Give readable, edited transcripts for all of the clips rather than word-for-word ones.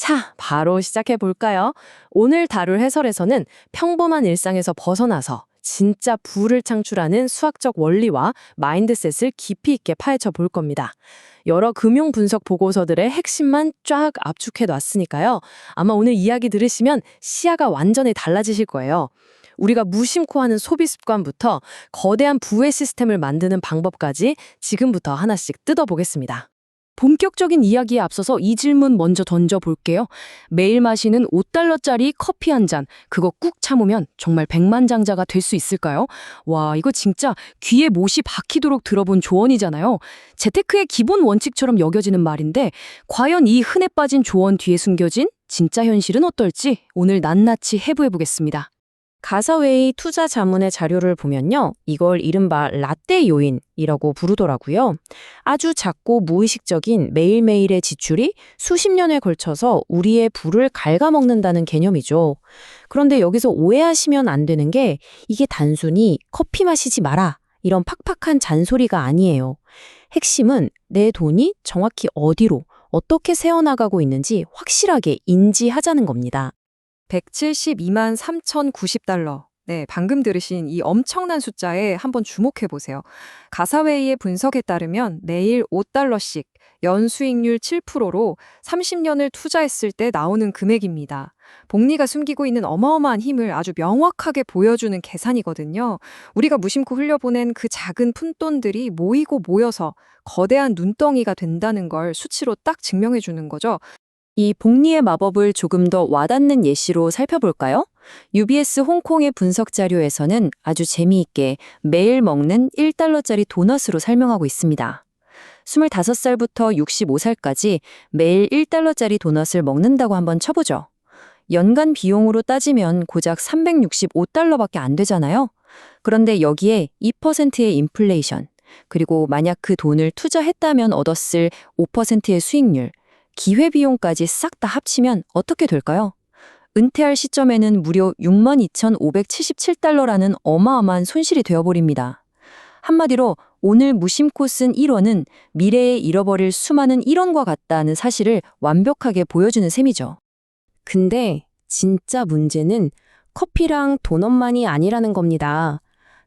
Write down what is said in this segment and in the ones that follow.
자, 바로 시작해 볼까요? 오늘 다룰 해설에서는 평범한 일상에서 벗어나서 진짜 부를 창출하는 수학적 원리와 마인드셋을 깊이 있게 파헤쳐 볼 겁니다. 여러 금융 분석 보고서들의 핵심만 쫙 압축해 놨으니까요. 아마 오늘 이야기 들으시면 시야가 완전히 달라지실 거예요. 우리가 무심코 하는 소비 습관부터 거대한 부의 시스템을 만드는 방법까지 지금부터 하나씩 뜯어보겠습니다. 본격적인 이야기에 앞서서 이 질문 먼저 던져볼게요. 매일 마시는 5달러짜리 커피 한 잔, 그거 꾹 참으면 정말 백만장자가 될 수 있을까요? 와, 이거 진짜 귀에 못이 박히도록 들어본 조언이잖아요. 재테크의 기본 원칙처럼 여겨지는 말인데 과연 이 흔해 빠진 조언 뒤에 숨겨진 진짜 현실은 어떨지 오늘 낱낱이 해부해보겠습니다. 가사웨이 투자 자문의 자료를 보면요. 이걸 이른바 라떼 요인이라고 부르더라고요. 아주 작고 무의식적인 매일매일의 지출이 수십 년에 걸쳐서 우리의 부를 갉아먹는다는 개념이죠. 그런데 여기서 오해하시면 안 되는 게 이게 단순히 커피 마시지 마라 이런 팍팍한 잔소리가 아니에요. 핵심은 내 돈이 정확히 어디로 어떻게 새어나가고 있는지 확실하게 인지하자는 겁니다. 172만 3,090달러. 네, 방금 들으신 이 엄청난 숫자에 한번 주목해 보세요. 가사웨이의 분석에 따르면 매일 5달러씩 연수익률 7%로 30년을 투자했을 때 나오는 금액입니다. 복리가 숨기고 있는 어마어마한 힘을 아주 명확하게 보여주는 계산이거든요. 우리가 무심코 흘려보낸 그 작은 푼돈들이 모이고 모여서 거대한 눈덩이가 된다는 걸 수치로 딱 증명해 주는 거죠. 이 복리의 마법을 조금 더 와닿는 예시로 살펴볼까요? UBS 홍콩의 분석 자료에서는 아주 재미있게 매일 먹는 1달러짜리 도넛으로 설명하고 있습니다. 25살부터 65살까지 매일 1달러짜리 도넛을 먹는다고 한번 쳐보죠. 연간 비용으로 따지면 고작 365달러밖에 안 되잖아요. 그런데 여기에 2%의 인플레이션, 그리고 만약 그 돈을 투자했다면 얻었을 5%의 수익률, 기회비용까지 싹 다 합치면 어떻게 될까요? 은퇴할 시점에는 무려 62,577달러라는 어마어마한 손실이 되어버립니다. 한마디로 오늘 무심코 쓴 1원은 미래에 잃어버릴 수많은 1원과 같다는 사실을 완벽하게 보여주는 셈이죠. 근데 진짜 문제는 커피랑 도넛만이 아니라는 겁니다.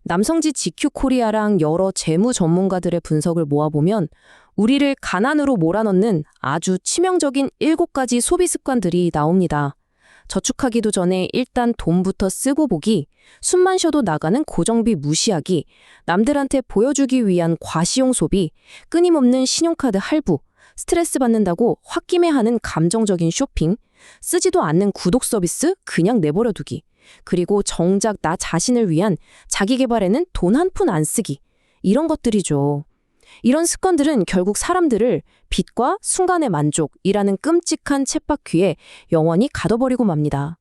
남성지 GQ 코리아랑 여러 재무 전문가들의 분석을 모아보면 우리를 가난으로 몰아넣는 아주 치명적인 7가지 소비 습관들이 나옵니다. 저축하기도 전에 일단 돈부터 쓰고 보기, 숨만 쉬어도 나가는 고정비 무시하기, 남들한테 보여주기 위한 과시용 소비, 끊임없는 신용카드 할부, 스트레스 받는다고 홧김에하는 감정적인 쇼핑, 쓰지도 않는 구독 서비스 그냥 내버려두기, 그리고 정작 나 자신을 위한 자기 개발에는 돈 한 푼 안 쓰기, 이런 것들이죠. 이런 습관들은 결국 사람들을 빚과 순간의 만족이라는 끔찍한 쳇바퀴에 영원히 가둬버리고 맙니다.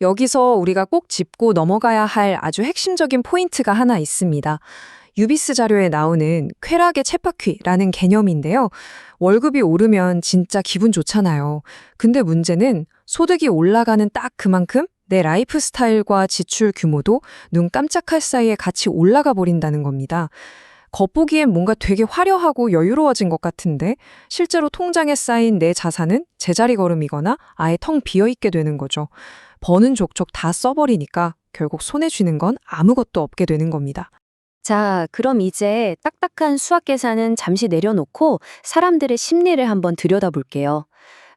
여기서 우리가 꼭 짚고 넘어가야 할 아주 핵심적인 포인트가 하나 있습니다. 유비스 자료에 나오는 쾌락의 쳇바퀴라는 개념인데요. 월급이 오르면 진짜 기분 좋잖아요. 근데 문제는 소득이 올라가는 딱 그만큼 내 라이프 스타일과 지출 규모도 눈 깜짝할 사이에 같이 올라가 버린다는 겁니다. 겉보기엔 뭔가 되게 화려하고 여유로워진 것 같은데 실제로 통장에 쌓인 내 자산은 제자리 걸음이거나 아예 텅 비어있게 되는 거죠. 버는 족족 다 써버리니까 결국 손에 쥐는 건 아무것도 없게 되는 겁니다. 자, 그럼 이제 딱딱한 수학 계산은 잠시 내려놓고 사람들의 심리를 한번 들여다볼게요.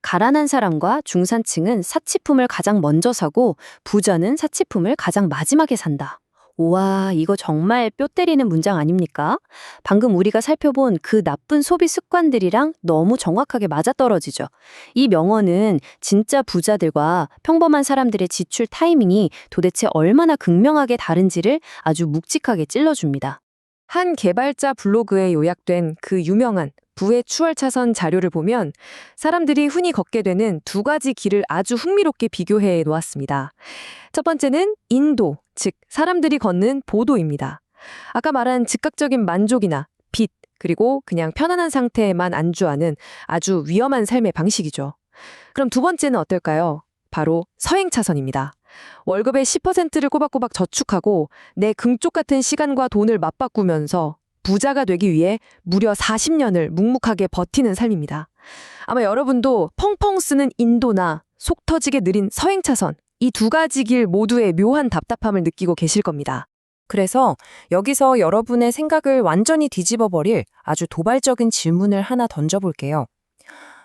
가난한 사람과 중산층은 사치품을 가장 먼저 사고 부자는 사치품을 가장 마지막에 산다. 우와, 이거 정말 뼈 때리는 문장 아닙니까? 방금 우리가 살펴본 그 나쁜 소비 습관들이랑 너무 정확하게 맞아떨어지죠. 이 명언은 진짜 부자들과 평범한 사람들의 지출 타이밍이 도대체 얼마나 극명하게 다른지를 아주 묵직하게 찔러줍니다. 한 개발자 블로그에 요약된 그 유명한 부의 추월차선 자료를 보면 사람들이 흔히 걷게 되는 2가지 길을 아주 흥미롭게 비교해 놓았습니다. 첫 번째는 인도, 즉 사람들이 걷는 보도입니다. 아까 말한 즉각적인 만족이나 빚, 그리고 그냥 편안한 상태에만 안주하는 아주 위험한 삶의 방식이죠. 그럼 두 번째는 어떨까요? 바로 서행차선입니다. 월급의 10%를 꼬박꼬박 저축하고 내 금쪽 같은 시간과 돈을 맞바꾸면서 부자가 되기 위해 무려 40년을 묵묵하게 버티는 삶입니다. 아마 여러분도 펑펑 쓰는 인도나 속 터지게 느린 서행차선, 이 두 가지 길 모두의 묘한 답답함을 느끼고 계실 겁니다. 그래서 여기서 여러분의 생각을 완전히 뒤집어 버릴 아주 도발적인 질문을 하나 던져볼게요.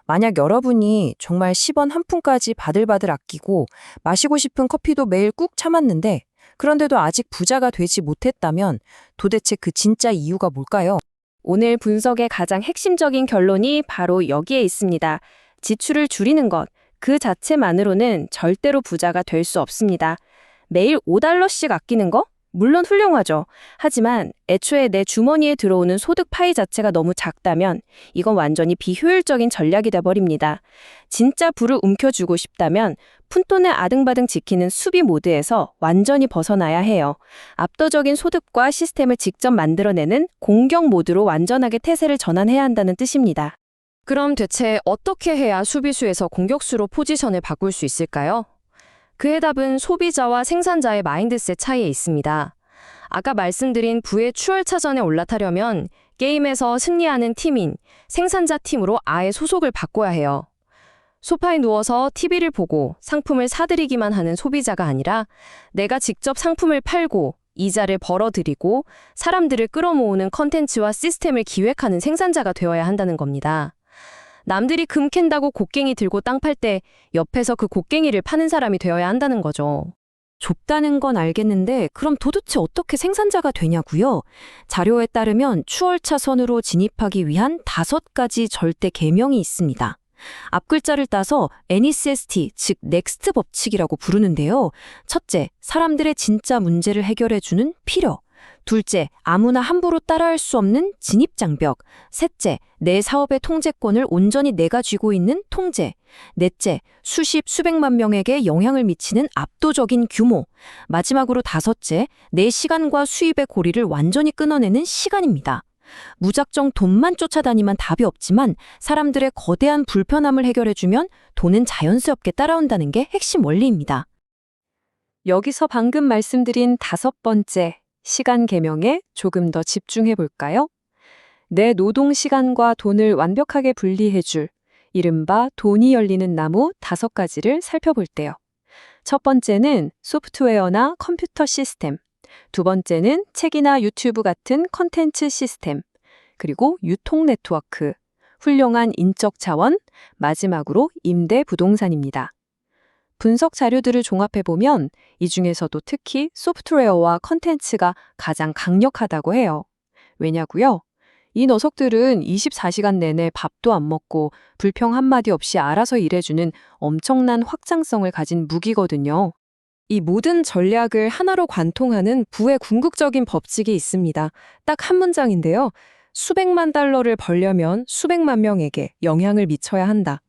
만약 여러분이 정말 10원 한 푼까지 바들바들 아끼고 마시고 싶은 커피도 매일 꾹 참았는데 그런데도 아직 부자가 되지 못했다면 도대체 그 진짜 이유가 뭘까요? 오늘 분석의 가장 핵심적인 결론이 바로 여기에 있습니다. 지출을 줄이는 것, 그 자체만으로는 절대로 부자가 될 수 없습니다. 매일 5달러씩 아끼는 거? 물론 훌륭하죠. 하지만 애초에 내 주머니에 들어오는 소득 파이 자체가 너무 작다면 이건 완전히 비효율적인 전략이 돼버립니다. 진짜 부를 움켜쥐고 싶다면 푼돈을 아등바등 지키는 수비 모드에서 완전히 벗어나야 해요. 압도적인 소득과 시스템을 직접 만들어내는 공격 모드로 완전하게 태세를 전환해야 한다는 뜻입니다. 그럼 대체 어떻게 해야 수비수에서 공격수로 포지션을 바꿀 수 있을까요? 그 해답은 소비자와 생산자의 마인드셋 차이에 있습니다. 아까 말씀드린 부의 추월차전에 올라타려면 게임에서 승리하는 팀인 생산자 팀으로 아예 소속을 바꿔야 해요. 소파에 누워서 TV를 보고 상품을 사들이기만 하는 소비자가 아니라 내가 직접 상품을 팔고 이자를 벌어들이고 사람들을 끌어모으는 컨텐츠와 시스템을 기획하는 생산자가 되어야 한다는 겁니다. 남들이 금 캔다고 곡괭이 들고 땅 팔 때 옆에서 그 곡괭이를 파는 사람이 되어야 한다는 거죠. 좁다는 건 알겠는데 그럼 도대체 어떻게 생산자가 되냐고요? 자료에 따르면 추월차선으로 진입하기 위한 5가지 절대 계명이 있습니다. 앞글자를 따서 NECST, 즉 넥스트 법칙이라고 부르는데요. 첫째, 사람들의 진짜 문제를 해결해주는 필요. 둘째, 아무나 함부로 따라할 수 없는 진입장벽. 셋째, 내 사업의 통제권을 온전히 내가 쥐고 있는 통제. 넷째, 수십, 수백만 명에게 영향을 미치는 압도적인 규모. 마지막으로 다섯째, 내 시간과 수입의 고리를 완전히 끊어내는 시간입니다. 무작정 돈만 쫓아다니면 답이 없지만 사람들의 거대한 불편함을 해결해주면 돈은 자연스럽게 따라온다는 게 핵심 원리입니다. 여기서 방금 말씀드린 5번째, 시간 계명에 조금 더 집중해 볼까요? 내 노동 시간과 돈을 완벽하게 분리해줄 이른바 돈이 열리는 나무 5가지를 살펴볼 때요. 첫 번째는 소프트웨어나 컴퓨터 시스템, 두 번째는 책이나 유튜브 같은 컨텐츠 시스템, 그리고 유통 네트워크, 훌륭한 인적 자원, 마지막으로 임대 부동산입니다. 분석 자료들을 종합해보면 이 중에서도 특히 소프트웨어와 컨텐츠가 가장 강력하다고 해요. 왜냐고요? 이 녀석들은 24시간 내내 밥도 안 먹고 불평 한마디 없이 알아서 일해주는 엄청난 확장성을 가진 무기거든요. 이 모든 전략을 하나로 관통하는 부의 궁극적인 법칙이 있습니다. 딱 한 문장인데요. 수백만 달러를 벌려면 수백만 명에게 영향을 미쳐야 한다.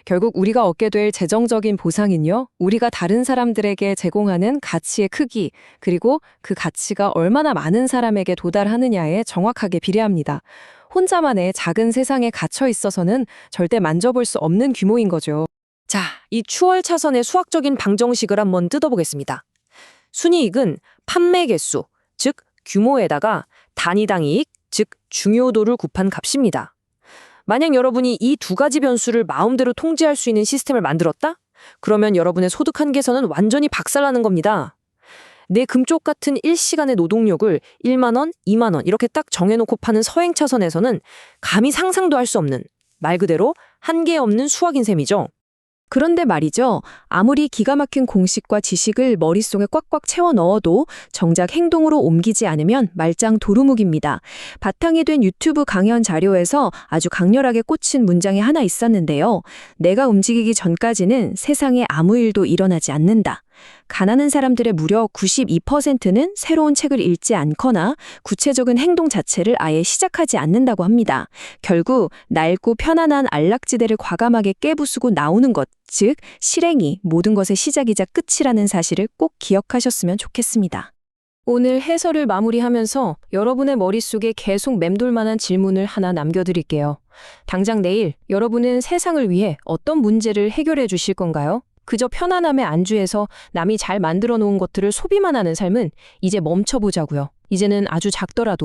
결국 우리가 얻게 될 재정적인 보상은요, 우리가 다른 사람들에게 제공하는 가치의 크기, 그리고 그 가치가 얼마나 많은 사람에게 도달하느냐에 정확하게 비례합니다. 혼자만의 작은 세상에 갇혀 있어서는 절대 만져볼 수 없는 규모인 거죠. 자, 이 추월 차선의 수학적인 방정식을 한번 뜯어보겠습니다. 순이익은 판매 개수, 즉 규모에다가 단위당 이익, 즉 중요도를 곱한 값입니다. 만약 여러분이 이 2가지 변수를 마음대로 통제할 수 있는 시스템을 만들었다? 그러면 여러분의 소득 한계선은 완전히 박살나는 겁니다. 내 금쪽 같은 1시간의 노동력을 1만 원, 2만 원 이렇게 딱 정해놓고 파는 서행차선에서는 감히 상상도 할 수 없는, 말 그대로 한계 없는 수학인 셈이죠. 그런데 말이죠. 아무리 기가 막힌 공식과 지식을 머릿속에 꽉꽉 채워 넣어도 정작 행동으로 옮기지 않으면 말짱 도루묵입니다. 바탕이 된 유튜브 강연 자료에서 아주 강렬하게 꽂힌 문장이 하나 있었는데요. 내가 움직이기 전까지는 세상에 아무 일도 일어나지 않는다. 가난한 사람들의 무려 92%는 새로운 책을 읽지 않거나 구체적인 행동 자체를 아예 시작하지 않는다고 합니다. 결국 낡고 편안한 안락지대를 과감하게 깨부수고 나오는 것, 즉 실행이 모든 것의 시작이자 끝이라는 사실을 꼭 기억하셨으면 좋겠습니다. 오늘 해설을 마무리하면서 여러분의 머릿속에 계속 맴돌 만한 질문을 하나 남겨드릴게요. 당장 내일 여러분은 세상을 위해 어떤 문제를 해결해 주실 건가요? 그저 편안함에 안주해서 남이 잘 만들어 놓은 것들을 소비만 하는 삶은 이제 멈춰보자고요. 이제는 아주 작더라도